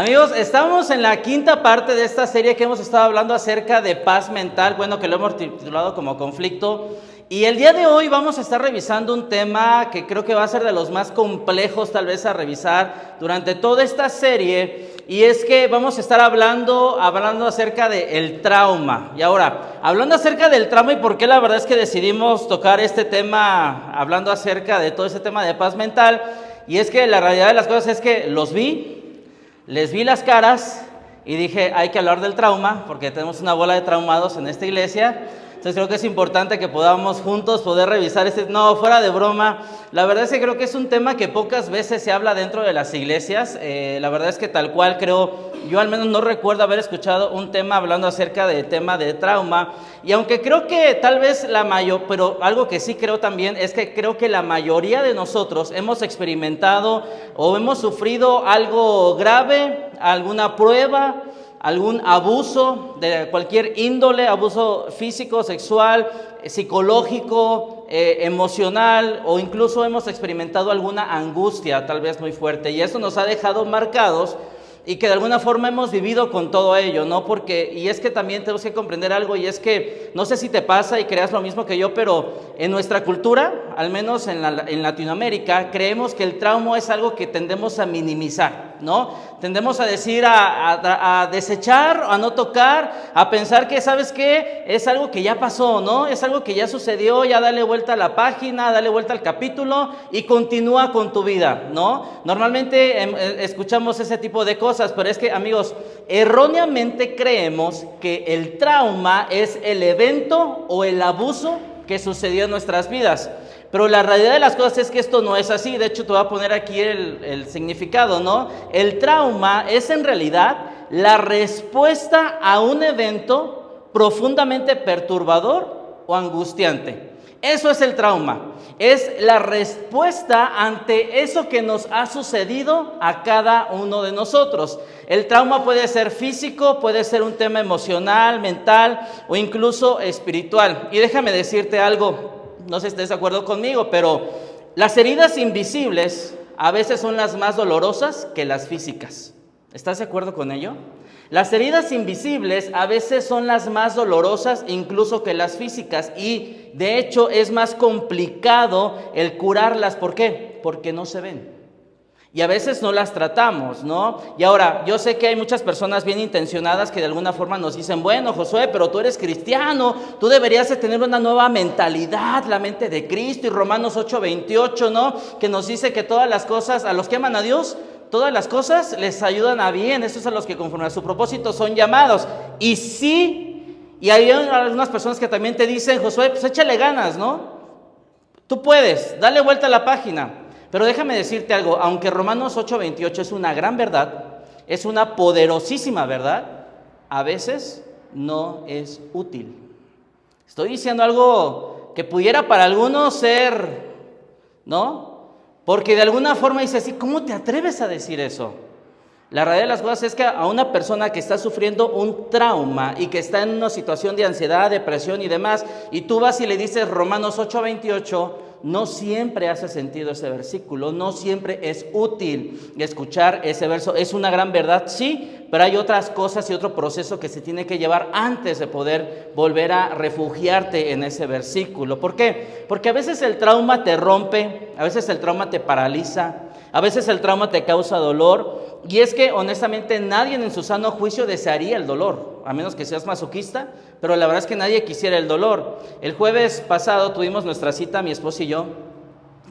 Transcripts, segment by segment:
Amigos, estamos en la quinta parte de esta serie que hemos estado hablando acerca de paz mental, bueno, que lo hemos titulado como conflicto. Y el día de hoy vamos a estar revisando un tema que creo que va a ser de los más complejos tal vez a revisar durante toda esta serie. Y es que vamos a estar hablando acerca del trauma. Y ahora, hablando acerca del trauma y por qué la verdad es que decidimos tocar este tema, hablando acerca de todo este tema de paz mental. Y es que la realidad de las cosas es que les vi las caras y dije, hay que hablar del trauma, porque tenemos una bola de traumados en esta iglesia. Entonces creo que es importante que podamos juntos poder revisar no, fuera de broma. La verdad es que creo que es un tema que pocas veces se habla dentro de las iglesias. La verdad es que tal cual yo al menos no recuerdo haber escuchado un tema hablando acerca del tema de trauma. Y aunque creo que tal vez pero algo que sí creo también es que creo que la mayoría de nosotros hemos experimentado o hemos sufrido algo grave, alguna prueba, algún abuso de cualquier índole, abuso físico, sexual, psicológico, emocional, o incluso hemos experimentado alguna angustia tal vez muy fuerte, y eso nos ha dejado marcados y que de alguna forma hemos vivido con todo ello, ¿no? Y es que también tenemos que comprender algo, y es que no sé si te pasa y creas lo mismo que yo, pero en nuestra cultura, al menos en Latinoamérica, creemos que el trauma es algo que tendemos a minimizar, ¿no? Tendemos a decir, a desechar, a no tocar, a pensar que, ¿sabes qué? Es algo que ya pasó, ¿no? Es algo que ya sucedió, ya dale vuelta a la página, dale vuelta al capítulo y continúa con tu vida, ¿no? Normalmente escuchamos ese tipo de cosas, pero es que, amigos, erróneamente creemos que el trauma es el evento o el abuso que sucedió en nuestras vidas. Pero la realidad de las cosas es que esto no es así. De hecho, te voy a poner aquí el significado, ¿no? El trauma es en realidad la respuesta a un evento profundamente perturbador o angustiante. Eso es el trauma. Es la respuesta ante eso que nos ha sucedido a cada uno de nosotros. El trauma puede ser físico, puede ser un tema emocional, mental o incluso espiritual. Y déjame decirte algo. No sé si estés de acuerdo conmigo, pero las heridas invisibles a veces son las más dolorosas que las físicas. ¿Estás de acuerdo con ello? Las heridas invisibles a veces son las más dolorosas incluso que las físicas, y de hecho es más complicado el curarlas. ¿Por qué? Porque no se ven. Y a veces no las tratamos, ¿no? Y ahora, yo sé que hay muchas personas bien intencionadas que de alguna forma nos dicen, bueno, Josué, pero tú eres cristiano, tú deberías de tener una nueva mentalidad, la mente de Cristo, y Romanos 8:28, ¿no? Que nos dice que todas las cosas, a los que aman a Dios, todas las cosas les ayudan a bien. Estos son los que conforme a su propósito son llamados. Y sí, y hay algunas personas que también te dicen, Josué, pues échale ganas, ¿no? Tú puedes, dale vuelta a la página. Pero déjame decirte algo, aunque Romanos 8:28 es una gran verdad, es una poderosísima verdad, a veces no es útil. Estoy diciendo algo que pudiera para algunos ser, ¿no? Porque de alguna forma dice así, ¿cómo te atreves a decir eso? La realidad de las cosas es que a una persona que está sufriendo un trauma y que está en una situación de ansiedad, depresión y demás, y tú vas y le dices Romanos 8:28, no siempre hace sentido ese versículo, no siempre es útil escuchar ese verso. Es una gran verdad, sí, pero hay otras cosas y otro proceso que se tiene que llevar antes de poder volver a refugiarte en ese versículo. ¿Por qué? Porque a veces el trauma te rompe, a veces el trauma te paraliza, a veces el trauma te causa dolor. Y es que honestamente nadie en su sano juicio desearía el dolor, a menos que seas masoquista, pero la verdad es que nadie quisiera el dolor. El jueves pasado tuvimos nuestra cita, mi esposa y yo,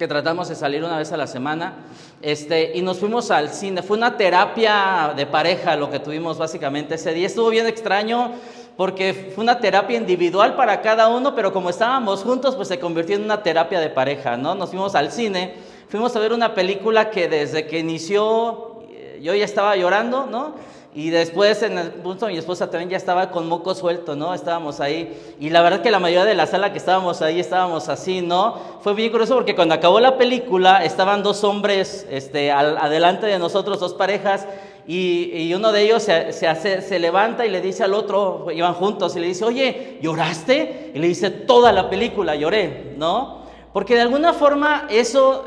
que tratamos de salir una vez a la semana, y nos fuimos al cine. Fue una terapia de pareja lo que tuvimos básicamente ese día. Estuvo bien extraño porque fue una terapia individual para cada uno, pero como estábamos juntos, pues se convirtió en una terapia de pareja, ¿no? Nos fuimos al cine, fuimos a ver una película que desde que inició yo ya estaba llorando, ¿no? Y después en el punto mi esposa también ya estaba con moco suelto, ¿no? Estábamos ahí, y la verdad que la mayoría de la sala que estábamos ahí estábamos así, ¿no? Fue bien curioso porque cuando acabó la película estaban dos hombres adelante de nosotros, dos parejas, y uno de ellos se levanta y le dice al otro, iban juntos, y le dice, oye, ¿lloraste? Y le dice, toda la película lloré, ¿no? Porque de alguna forma eso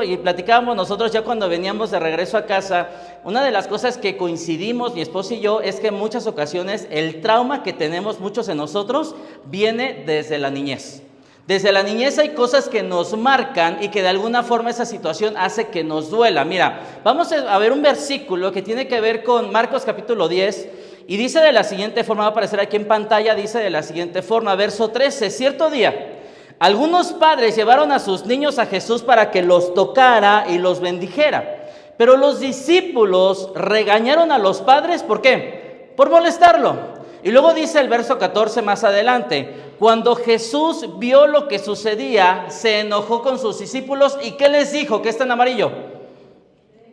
y platicábamos nosotros ya cuando veníamos de regreso a casa, una de las cosas que coincidimos mi esposo y yo es que en muchas ocasiones el trauma que tenemos muchos de nosotros viene desde la niñez. Desde la niñez hay cosas que nos marcan y que de alguna forma esa situación hace que nos duela. Mira, vamos a ver un versículo que tiene que ver con Marcos capítulo 10 y dice de la siguiente forma, va a aparecer aquí en pantalla, dice de la siguiente forma, verso 13, cierto día, algunos padres llevaron a sus niños a Jesús para que los tocara y los bendijera, pero los discípulos regañaron a los padres, ¿por qué? Por molestarlo. Y luego dice el verso 14 más adelante, cuando Jesús vio lo que sucedía, se enojó con sus discípulos y ¿qué les dijo? ¿Qué está en amarillo?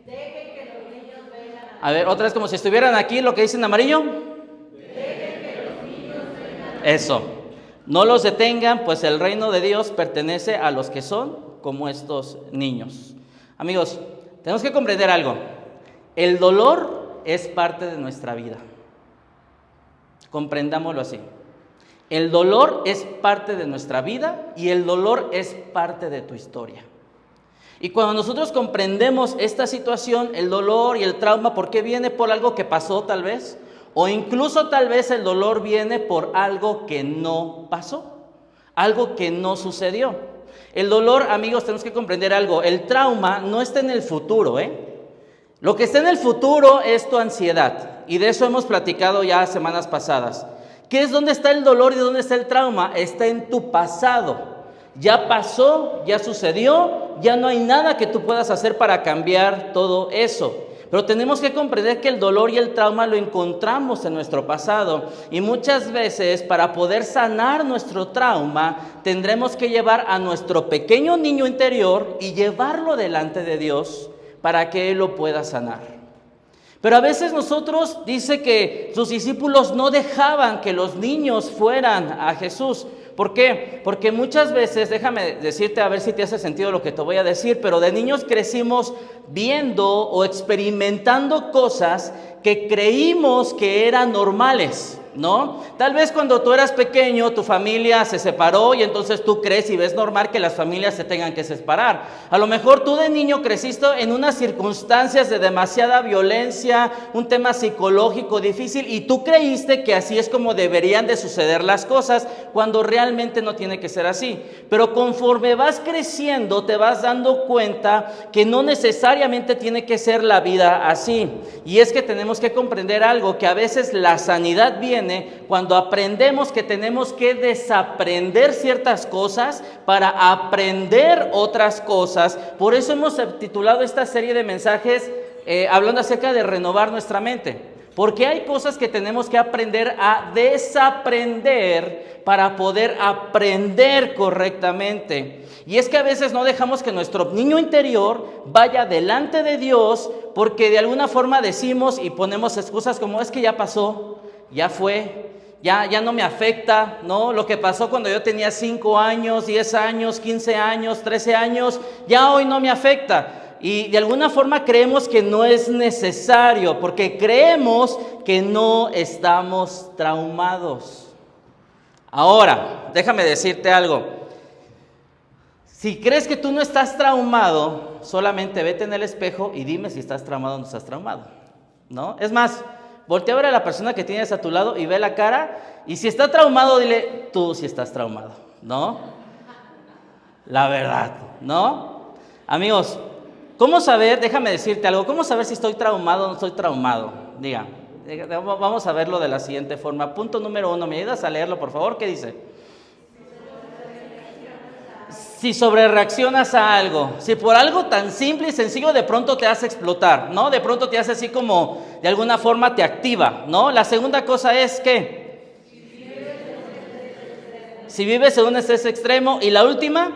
Dejen que los niños vengan. A ver, otra vez como si estuvieran aquí lo que dice en amarillo. Dejen que los niños vengan. Eso, no los detengan, pues el reino de Dios pertenece a los que son como estos niños. Amigos, tenemos que comprender algo. El dolor es parte de nuestra vida. Comprendámoslo así. El dolor es parte de nuestra vida y el dolor es parte de tu historia. Y cuando nosotros comprendemos esta situación, el dolor y el trauma, ¿por qué viene? Por algo que pasó tal vez, o incluso tal vez el dolor viene por algo que no pasó, algo que no sucedió. El dolor, amigos, tenemos que comprender algo, el trauma no está en el futuro, Lo que está en el futuro es tu ansiedad. Y de eso hemos platicado ya semanas pasadas. ¿Qué es dónde está el dolor y dónde está el trauma? Está en tu pasado. Ya pasó, ya sucedió, ya no hay nada que tú puedas hacer para cambiar todo eso. Pero tenemos que comprender que el dolor y el trauma lo encontramos en nuestro pasado. Y muchas veces para poder sanar nuestro trauma, tendremos que llevar a nuestro pequeño niño interior y llevarlo delante de Dios para que Él lo pueda sanar. Pero a veces nosotros, dice que sus discípulos no dejaban que los niños fueran a Jesús. ¿Por qué? Porque muchas veces, déjame decirte a ver si te hace sentido lo que te voy a decir, pero de niños crecimos viendo o experimentando cosas que creímos que eran normales, ¿no? Tal vez cuando tú eras pequeño, tu familia se separó y entonces tú crees y ves normal que las familias se tengan que separar. A lo mejor tú de niño creciste en unas circunstancias de demasiada violencia, un tema psicológico difícil y tú creíste que así es como deberían de suceder las cosas cuando realmente no tiene que ser así. Pero conforme vas creciendo te vas dando cuenta que no necesariamente tiene que ser la vida así. Y es que tenemos que comprender algo, que a veces la sanidad viene cuando aprendemos que tenemos que desaprender ciertas cosas para aprender otras cosas. Por eso hemos titulado esta serie de mensajes hablando acerca de renovar nuestra mente. Porque hay cosas que tenemos que aprender a desaprender para poder aprender correctamente. Y es que a veces no dejamos que nuestro niño interior vaya delante de Dios porque de alguna forma decimos y ponemos excusas como es que ya pasó, ya fue, ya no me afecta, ¿no? Lo que pasó cuando yo tenía 5 años, 10 años, 15 años, 13 años, ya hoy no me afecta. Y de alguna forma creemos que no es necesario, porque creemos que no estamos traumados. Ahora, déjame decirte algo. Si crees que tú no estás traumado, solamente vete en el espejo y dime si estás traumado o no estás traumado, ¿no? Es más, voltea a ver a la persona que tienes a tu lado y ve la cara, y si está traumado, dile, tú sí estás traumado, ¿no? La verdad, ¿no? Amigos, ¿cómo saber? Déjame decirte algo. ¿Cómo saber si estoy traumado o no estoy traumado? Diga, vamos a verlo de la siguiente forma. Punto número 1, ¿me ayudas a leerlo, por favor? ¿Qué dice? Si sobrereaccionas a algo, si por algo tan simple y sencillo de pronto te hace explotar, ¿no? De pronto te hace así como, de alguna forma te activa, ¿no? La segunda cosa es que si vives en un estrés extremo. Y la última,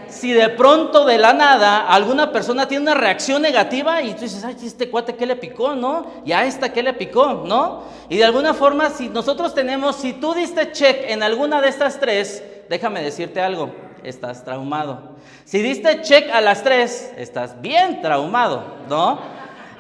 si de pronto de la nada alguna persona tiene una reacción negativa y tú dices, ay, este cuate ¿qué le picó, no? Y a esta ¿qué le picó, no? Y de alguna forma, si nosotros tenemos, si tú diste check en alguna de estas tres, déjame decirte algo, estás traumado. Si diste check a las 3, estás bien traumado, ¿no?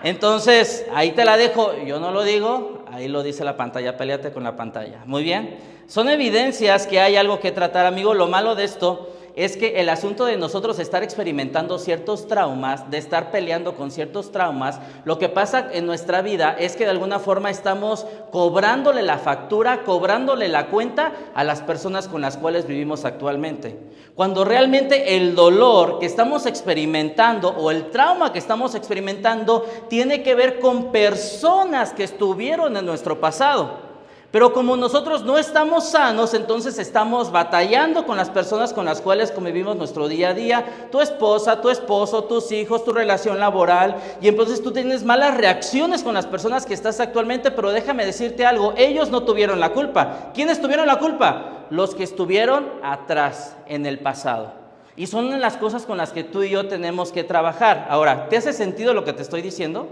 Entonces, ahí te la dejo, yo no lo digo, ahí lo dice la pantalla, péleate con la pantalla. Muy bien. Son evidencias que hay algo que tratar, amigo. Lo malo de esto es que el asunto de nosotros estar experimentando ciertos traumas, de estar peleando con ciertos traumas, lo que pasa en nuestra vida es que de alguna forma estamos cobrándole la factura, cobrándole la cuenta a las personas con las cuales vivimos actualmente. Cuando realmente el dolor que estamos experimentando o el trauma que estamos experimentando tiene que ver con personas que estuvieron en nuestro pasado. Pero como nosotros no estamos sanos, entonces estamos batallando con las personas con las cuales convivimos nuestro día a día, tu esposa, tu esposo, tus hijos, tu relación laboral, y entonces tú tienes malas reacciones con las personas que estás actualmente, pero déjame decirte algo, ellos no tuvieron la culpa. ¿Quiénes tuvieron la culpa? Los que estuvieron atrás, en el pasado. Y son las cosas con las que tú y yo tenemos que trabajar. Ahora, ¿te hace sentido lo que te estoy diciendo?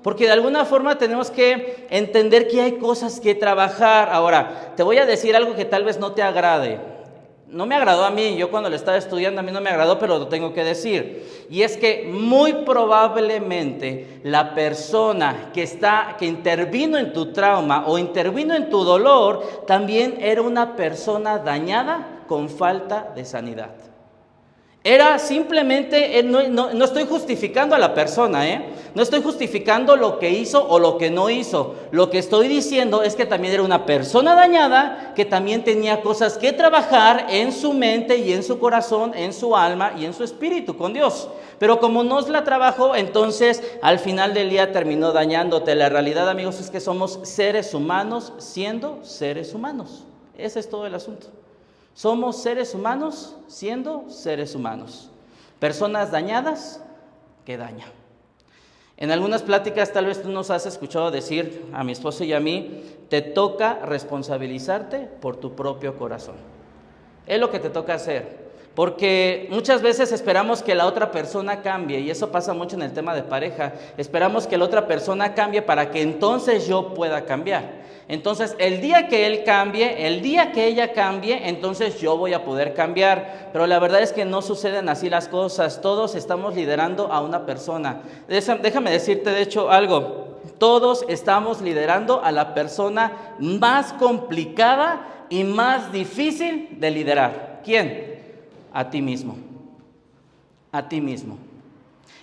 Porque de alguna forma tenemos que entender que hay cosas que trabajar. Ahora, te voy a decir algo que tal vez no te agrade. No me agradó a mí, yo cuando lo estaba estudiando a mí no me agradó, pero lo tengo que decir. Y es que muy probablemente la persona que intervino en tu trauma o intervino en tu dolor, también era una persona dañada con falta de sanidad. Era simplemente, no estoy justificando a la persona, no estoy justificando lo que hizo o lo que no hizo. Lo que estoy diciendo es que también era una persona dañada, que también tenía cosas que trabajar en su mente y en su corazón, en su alma y en su espíritu con Dios. Pero como no la trabajó, entonces al final del día terminó dañándote. La realidad, amigos, es que somos seres humanos siendo seres humanos. Ese es todo el asunto. Somos seres humanos siendo seres humanos. Personas dañadas que dañan. En algunas pláticas tal vez tú nos has escuchado decir a mi esposo y a mí, te toca responsabilizarte por tu propio corazón. Es lo que te toca hacer. Porque muchas veces esperamos que la otra persona cambie, y eso pasa mucho en el tema de pareja. Esperamos que la otra persona cambie para que entonces yo pueda cambiar. Entonces, el día que él cambie, el día que ella cambie, entonces yo voy a poder cambiar. Pero la verdad es que no suceden así las cosas. Todos estamos liderando a una persona. Déjame decirte, de hecho, algo. Todos estamos liderando a la persona más complicada y más difícil de liderar. ¿Quién? A ti mismo. A ti mismo.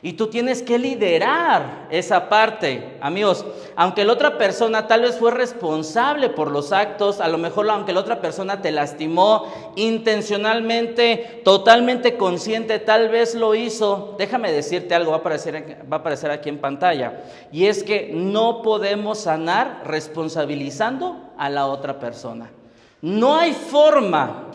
Y tú tienes que liderar esa parte, amigos. Aunque la otra persona tal vez fue responsable por los actos, a lo mejor aunque la otra persona te lastimó intencionalmente, totalmente consciente, tal vez lo hizo. Déjame decirte algo, va a aparecer aquí en pantalla. Y es que no podemos sanar responsabilizando a la otra persona. No hay forma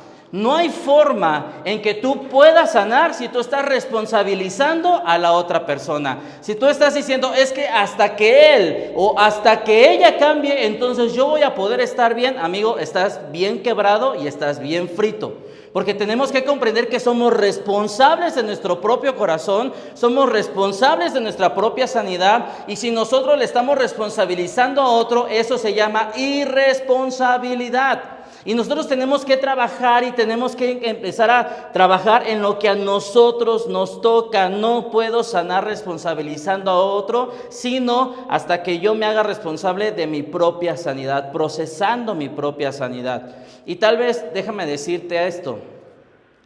en que tú puedas sanar si tú estás responsabilizando a la otra persona. Si tú estás diciendo, es que hasta que él o hasta que ella cambie, entonces yo voy a poder estar bien, amigo, estás bien quebrado y estás bien frito. Porque tenemos que comprender que somos responsables de nuestro propio corazón, somos responsables de nuestra propia sanidad, y si nosotros le estamos responsabilizando a otro, eso se llama irresponsabilidad. Y nosotros tenemos que trabajar y tenemos que empezar a trabajar en lo que a nosotros nos toca. No puedo sanar responsabilizando a otro, sino hasta que yo me haga responsable de mi propia sanidad, procesando mi propia sanidad. Y tal vez, déjame decirte esto,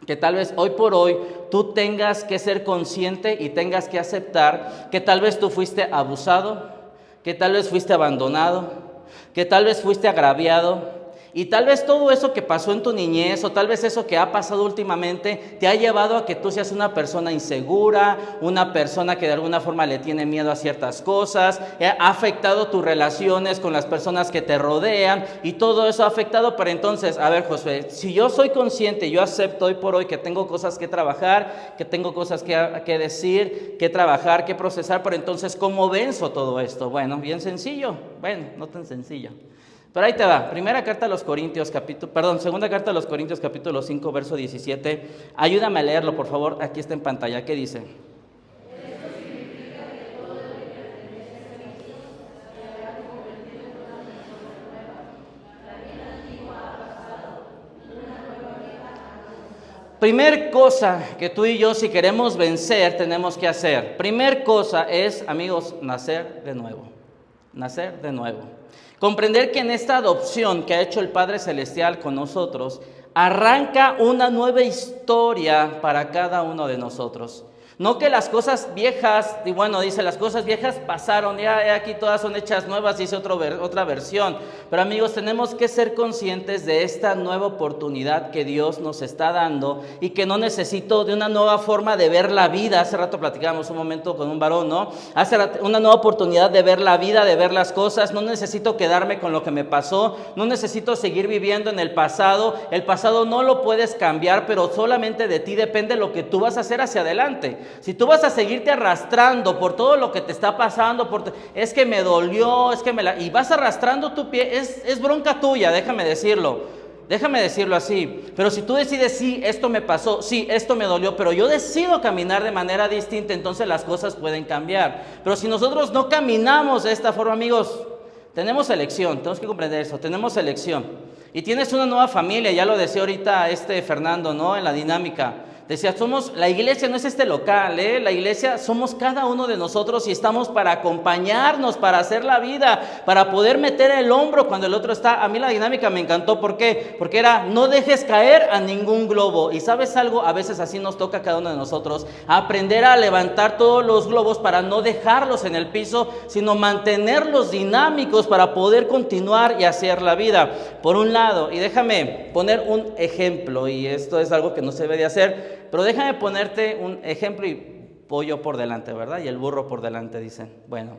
que tal vez hoy por hoy tú tengas que ser consciente y tengas que aceptar que tal vez tú fuiste abusado, que tal vez fuiste abandonado, que tal vez fuiste agraviado. Y tal vez todo eso que pasó en tu niñez o tal vez eso que ha pasado últimamente te ha llevado a que tú seas una persona insegura, una persona que de alguna forma le tiene miedo a ciertas cosas, ha afectado tus relaciones con las personas que te rodean y todo eso ha afectado. Pero entonces, a ver, Josué, si yo soy consciente, yo acepto hoy por hoy que tengo cosas que trabajar, que tengo cosas que decir, que trabajar, que procesar, pero entonces, ¿cómo venzo todo esto? Bueno, bien sencillo, bueno, no tan sencillo. Pero ahí te va, segunda carta a los Corintios capítulo 5, verso 17. Ayúdame a leerlo, por favor, aquí está en pantalla. ¿Qué dice? Primer cosa que tú y yo, si queremos vencer, tenemos que hacer. Primer cosa es, amigos, nacer de nuevo. nacer de nuevo. Comprender que en esta adopción que ha hecho el Padre Celestial con nosotros, arranca una nueva historia para cada uno de nosotros. No que las cosas viejas, y bueno, dice, las cosas viejas pasaron, ya aquí todas son hechas nuevas, dice otra versión. Pero amigos, tenemos que ser conscientes de esta nueva oportunidad que Dios nos está dando y que no necesito de una nueva forma de ver la vida. Hace rato platicábamos un momento con un varón, ¿no? Una nueva oportunidad de ver la vida, de ver las cosas. No necesito quedarme con lo que me pasó, no necesito seguir viviendo en el pasado. El pasado no lo puedes cambiar, pero solamente de ti depende lo que tú vas a hacer hacia adelante. Si tú vas a seguirte arrastrando por todo lo que te está pasando, es que me dolió, y vas arrastrando tu pie, es bronca tuya, déjame decirlo así. Pero si tú decides, sí, esto me pasó, sí, esto me dolió, pero yo decido caminar de manera distinta, entonces las cosas pueden cambiar. Pero si nosotros no caminamos de esta forma, amigos, tenemos elección, tenemos que comprender eso, tenemos elección. Y tienes una nueva familia, ya lo decía ahorita Fernando, ¿no? En la dinámica. Decía, la iglesia no es este local, la iglesia somos cada uno de nosotros y estamos para acompañarnos, para hacer la vida, para poder meter el hombro cuando el otro está. A mí la dinámica me encantó, ¿por qué? Porque era, no dejes caer a ningún globo. Y ¿sabes algo? A veces así nos toca a cada uno de nosotros, aprender a levantar todos los globos para no dejarlos en el piso, sino mantenerlos dinámicos para poder continuar y hacer la vida. Por un lado, y déjame poner un ejemplo, y esto es algo que no se debe de hacer, pero déjame ponerte un ejemplo y pollo por delante, ¿verdad? Y el burro por delante, dicen. Bueno,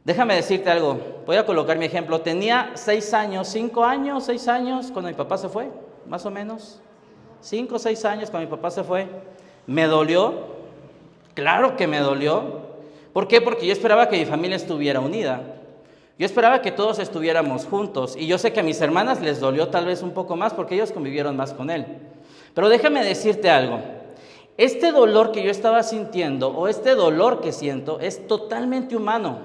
déjame decirte algo. Voy a colocar mi ejemplo. Tenía 6 años, cuando mi papá se fue, más o menos. 5 o 6 años cuando mi papá se fue. ¿Me dolió? Claro que me dolió. ¿Por qué? Porque yo esperaba que mi familia estuviera unida. Yo esperaba que todos estuviéramos juntos. Y yo sé que a mis hermanas les dolió tal vez un poco más porque ellos convivieron más con él. Pero déjame decirte algo, este dolor que yo estaba sintiendo o este dolor que siento es totalmente humano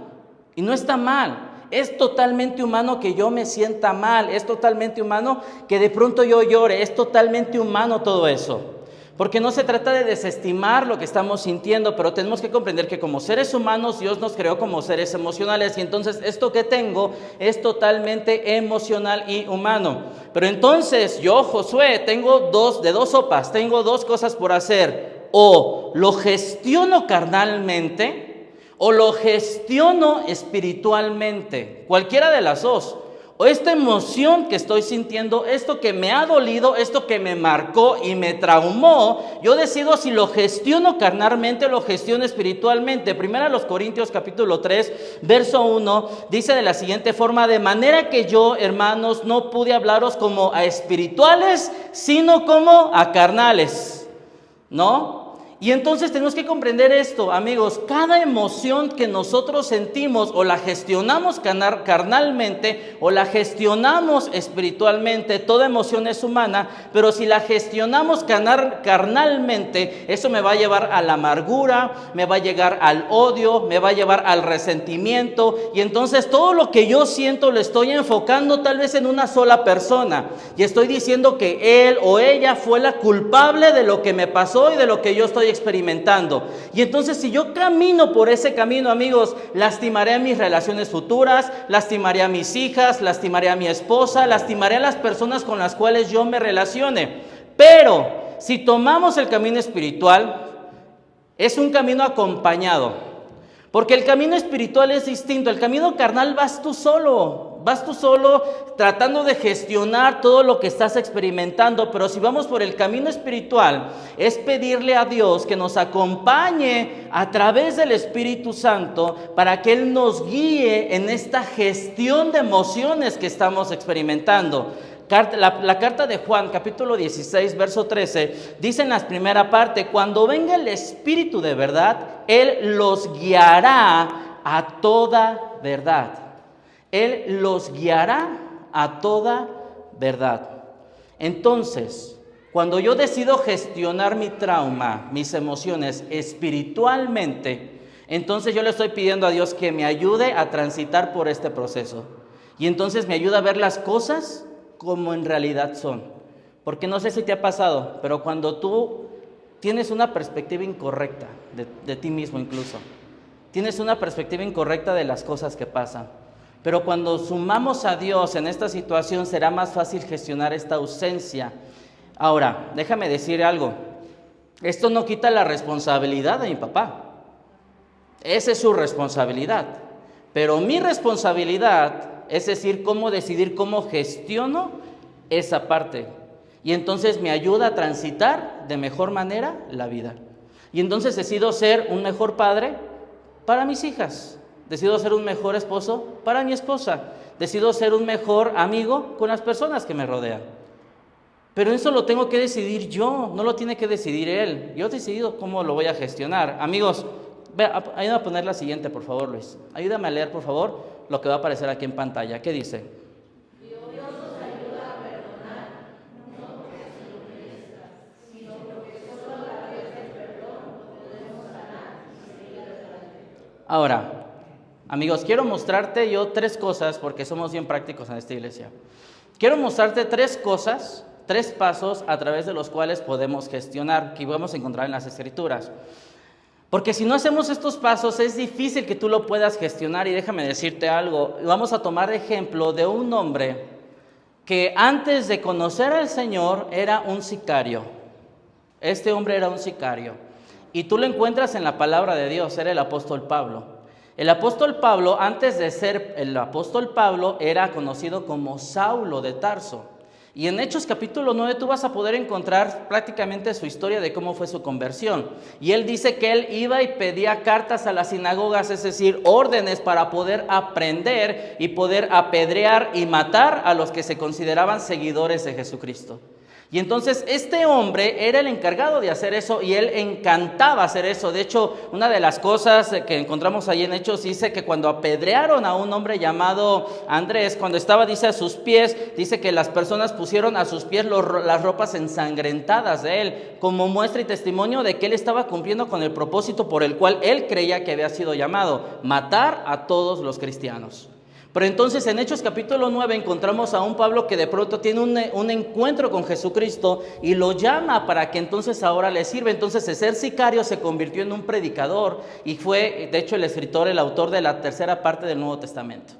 y no está mal. Es totalmente humano que yo me sienta mal, es totalmente humano que de pronto yo llore, es totalmente humano todo eso. Porque no se trata de desestimar lo que estamos sintiendo, pero tenemos que comprender que como seres humanos Dios nos creó como seres emocionales y entonces esto que tengo es totalmente emocional y humano. Pero entonces yo, Josué, tengo dos sopas, tengo 2 cosas por hacer. O lo gestiono carnalmente o lo gestiono espiritualmente, cualquiera de las dos. O esta emoción que estoy sintiendo, esto que me ha dolido, esto que me marcó y me traumó, yo decido si lo gestiono carnalmente o lo gestiono espiritualmente. Primera los Corintios capítulo 3, verso 1, dice de la siguiente forma: de manera que yo, hermanos, no pude hablaros como a espirituales, sino como a carnales, ¿no? Y entonces tenemos que comprender esto, amigos, cada emoción que nosotros sentimos o la gestionamos carnalmente o la gestionamos espiritualmente, toda emoción es humana, pero si la gestionamos carnalmente, eso me va a llevar a la amargura, me va a llegar al odio, me va a llevar al resentimiento, y entonces todo lo que yo siento lo estoy enfocando tal vez en una sola persona, y estoy diciendo que él o ella fue la culpable de lo que me pasó y de lo que yo estoy experimentando. Y entonces si yo camino por ese camino, amigos, lastimaré a mis relaciones futuras, lastimaré a mis hijas, lastimaré a mi esposa, lastimaré a las personas con las cuales yo me relacione. Pero si tomamos el camino espiritual, es un camino acompañado, porque el camino espiritual es distinto. El camino carnal vas tú solo tratando de gestionar todo lo que estás experimentando, pero si vamos por el camino espiritual, es pedirle a Dios que nos acompañe a través del Espíritu Santo para que Él nos guíe en esta gestión de emociones que estamos experimentando. La carta de Juan, capítulo 16, verso 13, dice en la primera parte: cuando venga el Espíritu de verdad, Él los guiará a toda verdad. Él los guiará a toda verdad. Entonces, cuando yo decido gestionar mi trauma, mis emociones espiritualmente, entonces yo le estoy pidiendo a Dios que me ayude a transitar por este proceso. Y entonces me ayuda a ver las cosas como en realidad son. Porque no sé si te ha pasado, pero cuando tú tienes una perspectiva incorrecta de ti mismo incluso, tienes una perspectiva incorrecta de las cosas que pasan. Pero cuando sumamos a Dios en esta situación, será más fácil gestionar esta ausencia. Ahora, déjame decir algo. Esto no quita la responsabilidad de mi papá. Esa es su responsabilidad. Pero mi responsabilidad es decidir cómo gestiono esa parte. Y entonces me ayuda a transitar de mejor manera la vida. Y entonces decido ser un mejor padre para mis hijas. Decido ser un mejor esposo para mi esposa. Decido ser un mejor amigo con las personas que me rodean. Pero eso lo tengo que decidir yo, no lo tiene que decidir él. Yo he decidido cómo lo voy a gestionar. Amigos, ayúdame a poner la siguiente, por favor, Luis. Ayúdame a leer, por favor, lo que va a aparecer aquí en pantalla. ¿Qué dice? Dios nos ayuda a perdonar, no porque se lo merezca, sino porque solo a través del perdón podemos sanar y seguir adelante. Ahora, amigos, quiero mostrarte yo 3 cosas, porque somos bien prácticos en esta iglesia. Quiero mostrarte 3 cosas, 3 pasos a través de los cuales podemos gestionar, que vamos a encontrar en las Escrituras. Porque si no hacemos estos pasos, es difícil que tú lo puedas gestionar. Y déjame decirte algo, vamos a tomar ejemplo de un hombre que antes de conocer al Señor era un sicario. Este hombre era un sicario. Y tú lo encuentras en la palabra de Dios, era el apóstol Pablo. El apóstol Pablo, antes de ser el apóstol Pablo, era conocido como Saulo de Tarso. Y en Hechos capítulo 9 tú vas a poder encontrar prácticamente su historia de cómo fue su conversión. Y él dice que él iba y pedía cartas a las sinagogas, es decir, órdenes para poder aprender y poder apedrear y matar a los que se consideraban seguidores de Jesucristo. Y entonces este hombre era el encargado de hacer eso y él encantaba hacer eso. De hecho, una de las cosas que encontramos ahí en Hechos dice que cuando apedrearon a un hombre llamado Andrés, cuando estaba, dice, a sus pies, dice que las personas pusieron a sus pies las ropas ensangrentadas de él, como muestra y testimonio de que él estaba cumpliendo con el propósito por el cual él creía que había sido llamado, matar a todos los cristianos. Pero entonces en Hechos capítulo 9 encontramos a un Pablo que de pronto tiene un encuentro con Jesucristo y lo llama para que entonces ahora le sirva. Entonces de ser sicario se convirtió en un predicador y fue de hecho el autor de la 3ª parte del Nuevo Testamento.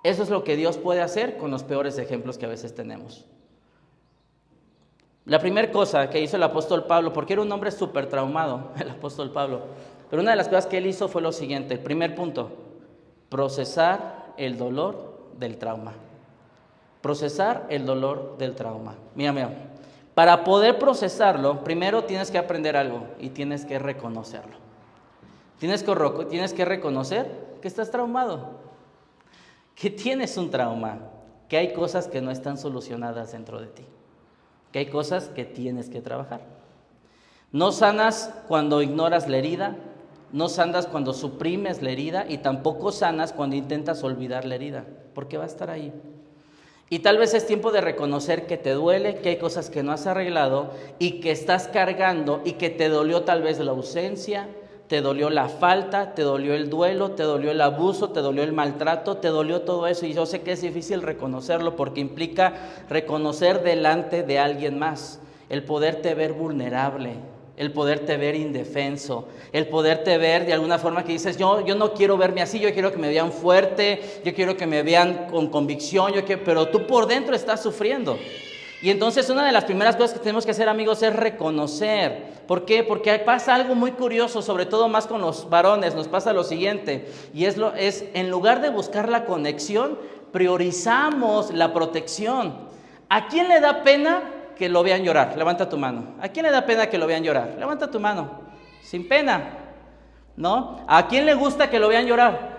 Eso es lo que Dios puede hacer con los peores ejemplos que a veces tenemos. La primera cosa que hizo el apóstol Pablo, porque era un hombre súper traumado, el apóstol Pablo, pero una de las cosas que él hizo fue lo siguiente. El primer punto, procesar el dolor del trauma. Procesar el dolor del trauma. Mira, para poder procesarlo, primero tienes que aprender algo y tienes que reconocerlo. Tienes que reconocer que estás traumado, que tienes un trauma, que hay cosas que no están solucionadas dentro de ti, que hay cosas que tienes que trabajar. No sanas cuando ignoras la herida, no sanas cuando suprimes la herida y tampoco sanas cuando intentas olvidar la herida, porque va a estar ahí. Y tal vez es tiempo de reconocer que te duele, que hay cosas que no has arreglado y que estás cargando y que te dolió tal vez la ausencia, te dolió la falta, te dolió el duelo, te dolió el abuso, te dolió el maltrato, te dolió todo eso. Y yo sé que es difícil reconocerlo porque implica reconocer delante de alguien más, el poderte ver vulnerable, el poderte ver indefenso, el poderte ver de alguna forma que dices, yo no quiero verme así, yo quiero que me vean fuerte, yo quiero que me vean con convicción, pero tú por dentro estás sufriendo. Y entonces una de las primeras cosas que tenemos que hacer, amigos, es reconocer. ¿Por qué? Porque pasa algo muy curioso, sobre todo más con los varones, nos pasa lo siguiente, y es en lugar de buscar la conexión, priorizamos la protección. ¿A quién le da pena que lo vean llorar? Levanta tu mano. ¿A quién le da pena que lo vean llorar? Levanta tu mano. Sin pena, ¿no? ¿A quién le gusta que lo vean llorar?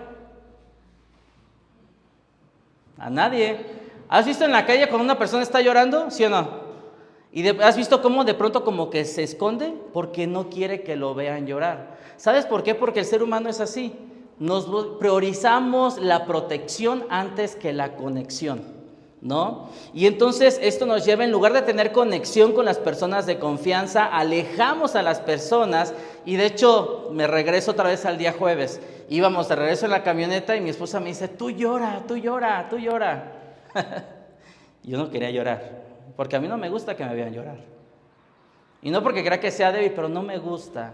A nadie. ¿Has visto en la calle cuando una persona está llorando? ¿Sí o no? ¿Y has visto cómo de pronto como que se esconde? Porque no quiere que lo vean llorar. ¿Sabes por qué? Porque el ser humano es así. Nos priorizamos la protección antes que la conexión, ¿no? Y entonces esto nos lleva, en lugar de tener conexión con las personas de confianza, alejamos a las personas. Y de hecho me regreso otra vez al día jueves. Íbamos de regreso en la camioneta y mi esposa me dice, tú llora. Yo no quería llorar, porque a mí no me gusta que me vean llorar. Y no porque crea que sea débil, pero no me gusta.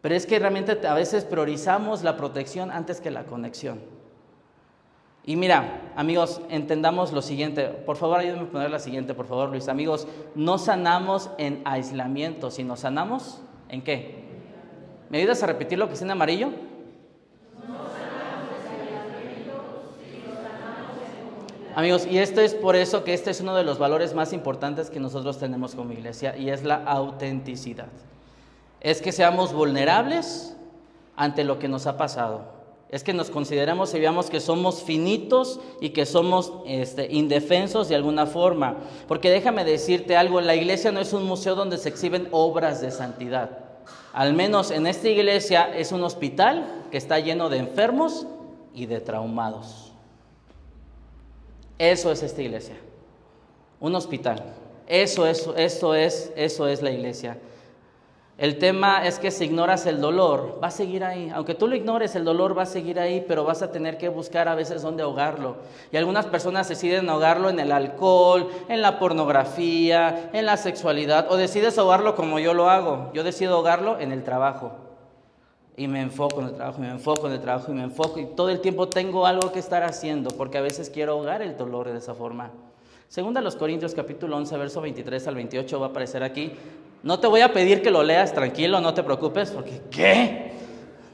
Pero es que realmente a veces priorizamos la protección antes que la conexión. Y mira, amigos, entendamos lo siguiente. Por favor, ayúdenme a poner la siguiente, por favor, Luis. Amigos, no sanamos en aislamiento, sino sanamos ¿en qué? ¿Me ayudas a repetir lo que está en amarillo? Amigos, y esto es por eso que este es uno de los valores más importantes que nosotros tenemos como iglesia, y es la autenticidad. Es que seamos vulnerables ante lo que nos ha pasado. Es que nos consideremos y veamos que somos finitos y que somos indefensos de alguna forma. Porque déjame decirte algo, la iglesia no es un museo donde se exhiben obras de santidad. Al menos en esta iglesia es un hospital que está lleno de enfermos y de traumados. Eso es esta iglesia, un hospital. Eso es la iglesia. El tema es que si ignoras el dolor, va a seguir ahí. Aunque tú lo ignores, el dolor va a seguir ahí, pero vas a tener que buscar a veces dónde ahogarlo. Y algunas personas deciden ahogarlo en el alcohol, en la pornografía, en la sexualidad, o decides ahogarlo como yo lo hago. Yo decido ahogarlo en el trabajo. Y me enfoco en el trabajo, y me enfoco en el trabajo, y me enfoco, y todo el tiempo tengo algo que estar haciendo, porque a veces quiero ahogar el dolor de esa forma. Segunda a los Corintios, capítulo 11, verso 23 al 28, va a aparecer aquí. No te voy a pedir que lo leas, tranquilo, no te preocupes, porque ¿qué?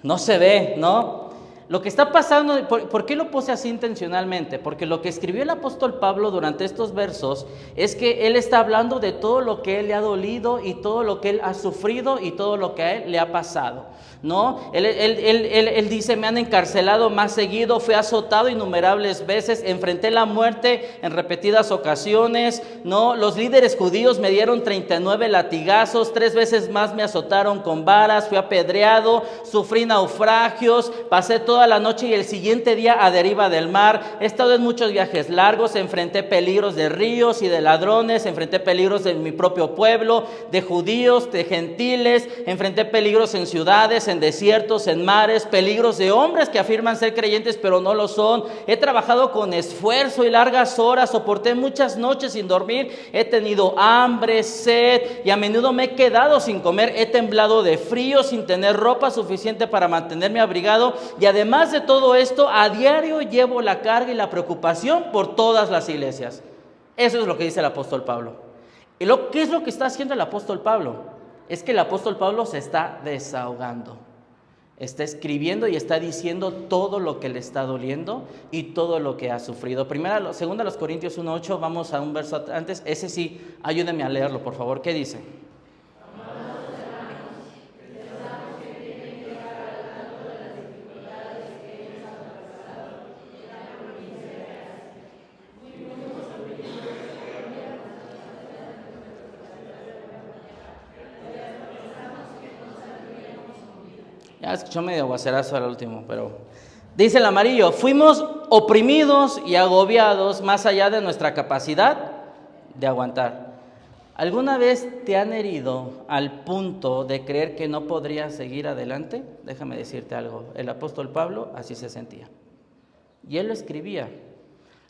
No se ve, ¿no? Lo que está pasando, ¿por qué lo puse así intencionalmente? Porque lo que escribió el apóstol Pablo durante estos versos es que él está hablando de todo lo que él le ha dolido y todo lo que él ha sufrido y todo lo que a él le ha pasado, ¿no? Él dice, me han encarcelado más seguido, fui azotado innumerables veces, enfrenté la muerte en repetidas ocasiones, ¿no? Los líderes judíos me dieron 39 latigazos, 3 veces más me azotaron con varas, fui apedreado, sufrí naufragios, pasé toda la noche y el siguiente día a deriva del mar, he estado en muchos viajes largos, enfrenté peligros de ríos y de ladrones, enfrenté peligros de mi propio pueblo, de judíos, de gentiles, enfrenté peligros en ciudades, en desiertos, en mares, peligros de hombres que afirman ser creyentes pero no lo son. He trabajado con esfuerzo y largas horas, soporté muchas noches sin dormir, he tenido hambre, sed y a menudo me he quedado sin comer, he temblado de frío sin tener ropa suficiente para mantenerme abrigado y además de todo esto, a diario llevo la carga y la preocupación por todas las iglesias. Eso es lo que dice el apóstol Pablo. ¿Y qué es lo que está haciendo el apóstol Pablo? Es que el apóstol Pablo se está desahogando. Está escribiendo y está diciendo todo lo que le está doliendo y todo lo que ha sufrido. Segunda a los Corintios 1:8, vamos a un verso antes. Ese sí, ayúdenme a leerlo, por favor. ¿Qué dice? Ya escuchó medio aguacerazo al último, pero dice el amarillo, fuimos oprimidos y agobiados más allá de nuestra capacidad de aguantar. ¿Alguna vez te han herido al punto de creer que no podrías seguir adelante? Déjame decirte algo, el apóstol Pablo así se sentía. Y él lo escribía.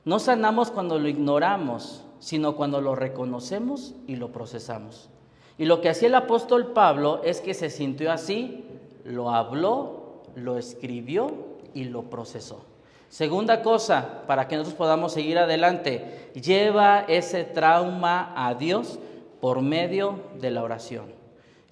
No sanamos cuando lo ignoramos, sino cuando lo reconocemos y lo procesamos. Y lo que hacía el apóstol Pablo es que se sintió así, lo habló, lo escribió y lo procesó. Segunda cosa, para que nosotros podamos seguir adelante, lleva ese trauma a Dios por medio de la oración.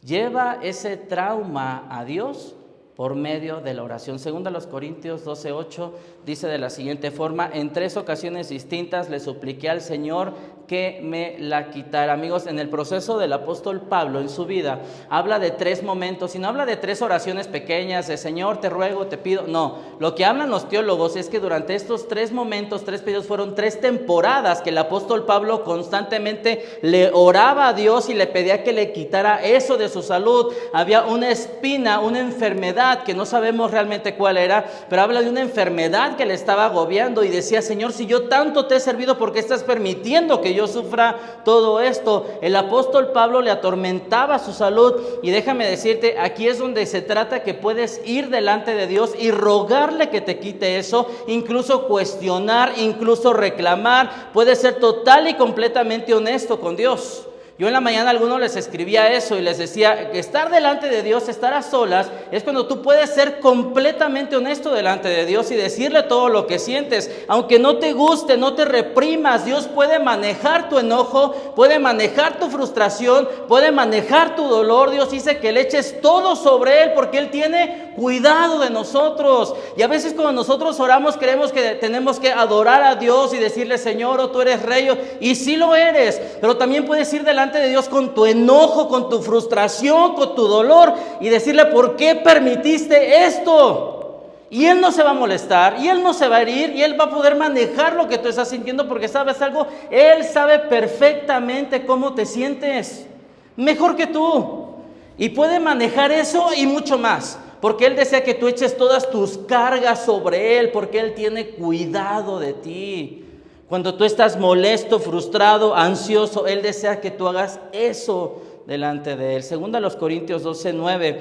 Lleva ese trauma a Dios por medio de la oración. Segunda a los Corintios 12:8 dice de la siguiente forma, en 3 ocasiones distintas le supliqué al Señor que me la quitara. Amigos, en el proceso del apóstol Pablo en su vida, habla de 3 momentos, y no habla de 3 oraciones pequeñas, de Señor, te ruego, te pido, no. Lo que hablan los teólogos es que durante estos 3 momentos, 3 pedidos, fueron 3 temporadas que el apóstol Pablo constantemente le oraba a Dios y le pedía que le quitara eso de su salud. Había una espina, una enfermedad que no sabemos realmente cuál era, pero habla de una enfermedad que le estaba agobiando y decía, Señor, si yo tanto te he servido, ¿por qué estás permitiendo que yo sufra todo esto? El apóstol Pablo le atormentaba su salud, y déjame decirte, aquí es donde se trata que puedes ir delante de Dios y rogarle que te quite eso, incluso cuestionar, incluso reclamar, puedes ser total y completamente honesto con Dios. Yo en la mañana a algunos les escribía eso y les decía que estar delante de Dios, estar a solas, es cuando tú puedes ser completamente honesto delante de Dios y decirle todo lo que sientes. Aunque no te guste, no te reprimas, Dios puede manejar tu enojo, puede manejar tu frustración, puede manejar tu dolor. Dios dice que le eches todo sobre Él porque Él tiene cuidado de nosotros. Y a veces cuando nosotros oramos creemos que tenemos que adorar a Dios y decirle: Señor, oh, tú eres rey, y sí lo eres, pero también puedes ir delante de Dios con tu enojo, con tu frustración, con tu dolor y decirle: ¿por qué permitiste esto? Y Él no se va a molestar, y Él no se va a herir, y Él va a poder manejar lo que tú estás sintiendo, porque ¿sabes algo? Él sabe perfectamente cómo te sientes, mejor que tú, y puede manejar eso y mucho más, porque Él desea que tú eches todas tus cargas sobre Él, porque Él tiene cuidado de ti. Cuando tú estás molesto, frustrado, ansioso, Él desea que tú hagas eso delante de Él. Segunda a los Corintios 12:9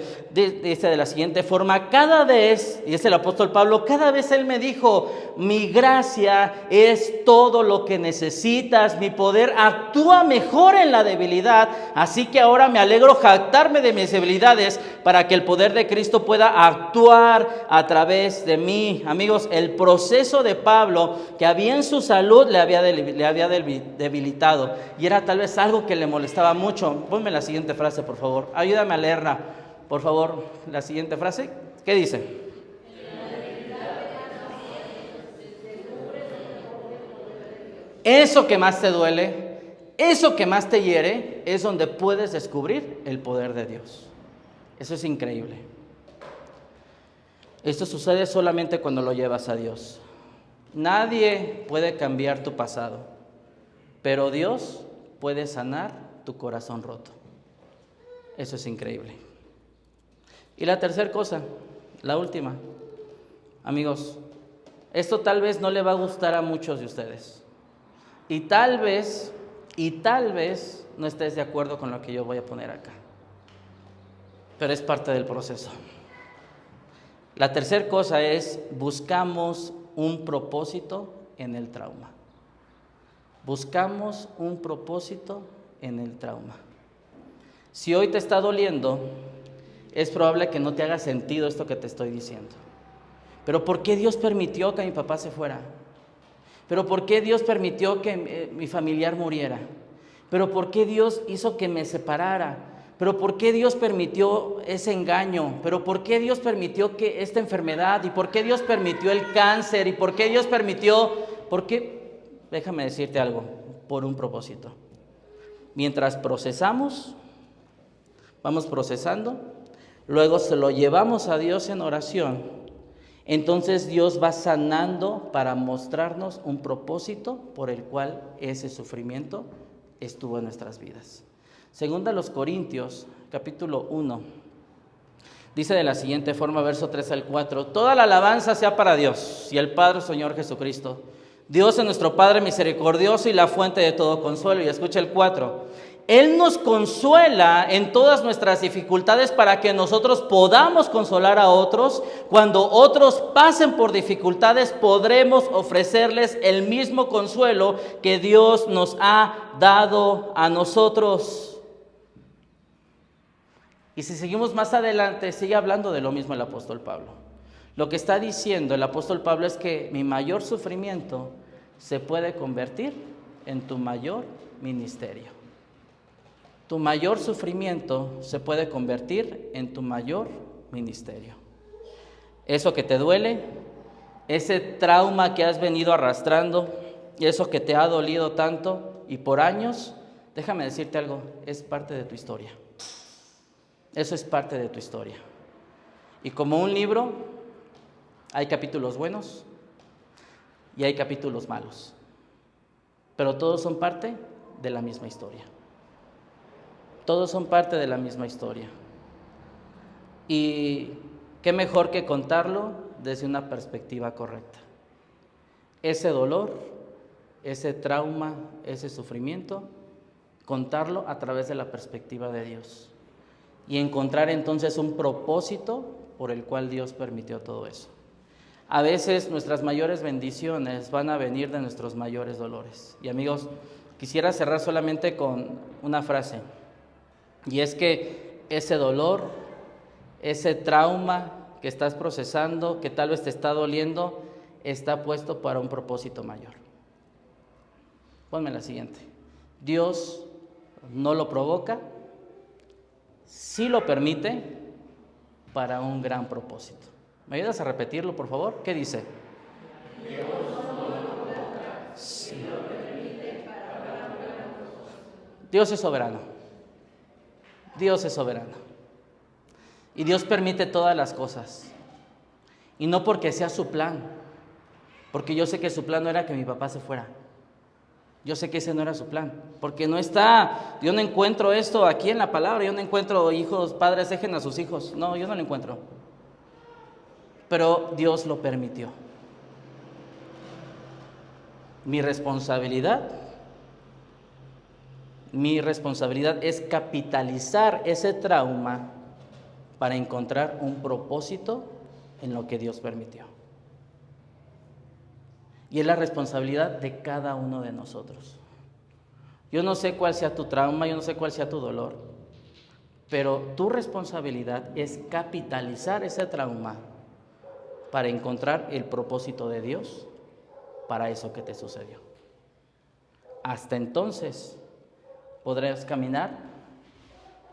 dice de la siguiente forma: cada vez, y es el apóstol Pablo, cada vez Él me dijo: mi gracia es todo lo que necesitas, mi poder actúa mejor en la debilidad, así que ahora me alegro jactarme de mis debilidades para que el poder de Cristo pueda actuar a través de mí. Amigos, el proceso de Pablo, que había en su salud, le había debilitado, y era tal vez algo que le molestaba mucho. Ponme la siguiente frase, por favor. Ayúdame a leerla, por favor. La siguiente frase, ¿qué dice? Eso que más te duele, eso que más te hiere, es donde puedes descubrir el poder de Dios. Eso es increíble. Esto sucede solamente cuando lo llevas a Dios. Nadie puede cambiar tu pasado, pero Dios puede sanar tu corazón roto. Eso es increíble. Y la tercera cosa, la última, amigos, esto tal vez no le va a gustar a muchos de ustedes. Y tal vez no estés de acuerdo con lo que yo voy a poner acá. Pero es parte del proceso. La tercera cosa es: buscamos un propósito en el trauma. Buscamos un propósito en el trauma. Si hoy te está doliendo, es probable que no te haga sentido esto que te estoy diciendo. Pero ¿por qué Dios permitió que mi papá se fuera? ¿Pero por qué Dios permitió que mi familiar muriera? ¿Pero por qué Dios hizo que me separara? ¿Pero por qué Dios permitió ese engaño? ¿Pero por qué Dios permitió que esta enfermedad? ¿Y por qué Dios permitió el cáncer? ¿Y por qué Dios permitió? ¿Por qué? Déjame decirte algo, por un propósito. Mientras procesamos, vamos procesando, luego se lo llevamos a Dios en oración. Entonces Dios va sanando para mostrarnos un propósito por el cual ese sufrimiento estuvo en nuestras vidas. Segunda a los Corintios, capítulo 1, dice de la siguiente forma, verso 3 al 4: toda la alabanza sea para Dios y el Padre Señor Jesucristo. Dios es nuestro Padre misericordioso y la fuente de todo consuelo. Y escucha el 4: Él nos consuela en todas nuestras dificultades para que nosotros podamos consolar a otros. Cuando otros pasen por dificultades, podremos ofrecerles el mismo consuelo que Dios nos ha dado a nosotros. Y si seguimos más adelante, sigue hablando de lo mismo el apóstol Pablo. Lo que está diciendo el apóstol Pablo es que mi mayor sufrimiento se puede convertir en tu mayor ministerio. Tu mayor sufrimiento se puede convertir en tu mayor ministerio. Eso que te duele, ese trauma que has venido arrastrando, eso que te ha dolido tanto y por años, déjame decirte algo, es parte de tu historia. Eso es parte de tu historia. Y como un libro, hay capítulos buenos y hay capítulos malos, pero todos son parte de la misma historia. Todos son parte de la misma historia. Y qué mejor que contarlo desde una perspectiva correcta. Ese dolor, ese trauma, ese sufrimiento, contarlo a través de la perspectiva de Dios. Y encontrar entonces un propósito por el cual Dios permitió todo eso. A veces nuestras mayores bendiciones van a venir de nuestros mayores dolores. Y amigos, quisiera cerrar solamente con una frase, y es que ese dolor, ese trauma que estás procesando, que tal vez te está doliendo, está puesto para un propósito mayor. Ponme la siguiente. Dios no lo provoca, sí lo permite para un gran propósito. ¿Me ayudas a repetirlo, por favor? ¿Qué dice? Dios no lo provoca, sí lo permite para un gran propósito. Dios es soberano. Dios es soberano. Y Dios permite todas las cosas. Y no porque sea su plan, porque yo sé que su plan no era que mi papá se fuera. Yo sé que ese no era su plan, porque no está, yo no encuentro esto aquí en la palabra, yo no encuentro hijos, padres dejen a sus hijos, no, yo no lo encuentro. Pero Dios lo permitió. Mi responsabilidad es capitalizar ese trauma para encontrar un propósito en lo que Dios permitió. Y es la responsabilidad de cada uno de nosotros. Yo no sé cuál sea tu trauma, yo no sé cuál sea tu dolor, pero tu responsabilidad es capitalizar ese trauma para encontrar el propósito de Dios para eso que te sucedió. Hasta entonces podrás caminar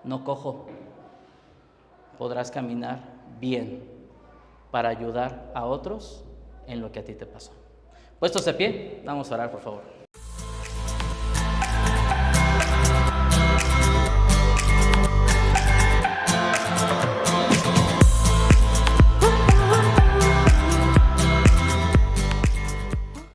no cojo, podrás caminar bien para ayudar a otros en lo que a ti te pasó. Puestos de pie, vamos a orar, por favor.